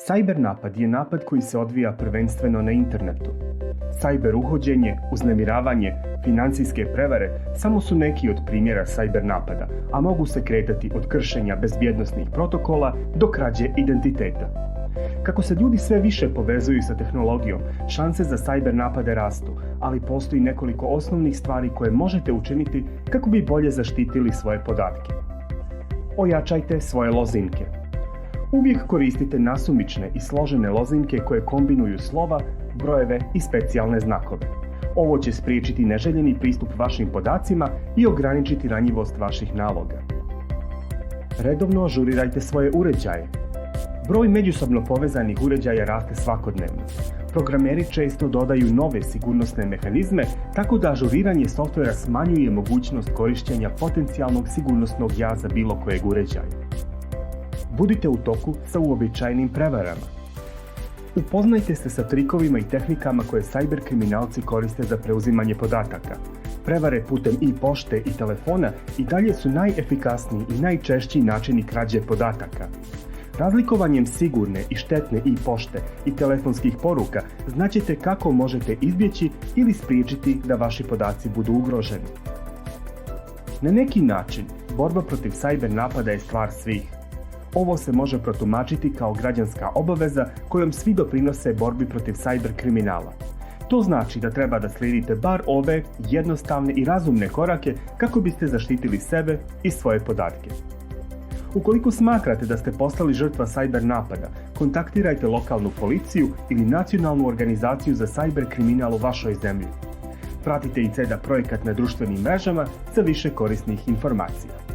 Cyber napad je napad koji se odvija prvenstveno na internetu. Cyber uhođenje, uznemiravanje, financijske prevare samo su neki od primjera cyber napada, a mogu se kretati od kršenja bezbjednosnih protokola do krađe identiteta. Kako se ljudi sve više povezuju sa tehnologijom, šanse za cyber napade rastu, ali postoji nekoliko osnovnih stvari koje možete učiniti kako bi bolje zaštitili svoje podatke. Ojačajte svoje lozinke. Uvijek koristite nasumične i složene lozinke koje kombinuju slova, brojeve i specijalne znakove. Ovo će spriječiti neželjeni pristup vašim podacima i ograničiti ranjivost vaših naloga. Redovno ažurirajte svoje uređaje. Broj međusobno povezanih uređaja raste svakodnevno. Programeri često dodaju nove sigurnosne mehanizme, tako da ažuriranje softvera smanjuje mogućnost korištenja potencijalnog sigurnosnog jaza bilo kojeg uređaja. Budite u toku sa uobičajenim prevarama. Upoznajte se sa trikovima i tehnikama koje cyber kriminalci koriste za preuzimanje podataka. Prevare putem e-pošte i telefona i dalje su najefikasniji i najčešći načini krađe podataka. Razlikovanjem sigurne i štetne e-pošte i telefonskih poruka znaćete kako možete izbjeći ili spriječiti da vaši podaci budu ugroženi. Na neki način, borba protiv cyber napada je stvar svih. Ovo se može protumačiti kao građanska obaveza kojom svi doprinose borbi protiv cyber kriminala. To znači da treba da slijedite bar ove jednostavne i razumne korake kako biste zaštitili sebe i svoje podatke. Ukoliko smatrate da ste postali žrtva cyber napada, kontaktirajte lokalnu policiju ili nacionalnu organizaciju za cyber kriminal u vašoj zemlji. Pratite i CEDA projekat na društvenim mrežama za više korisnih informacija.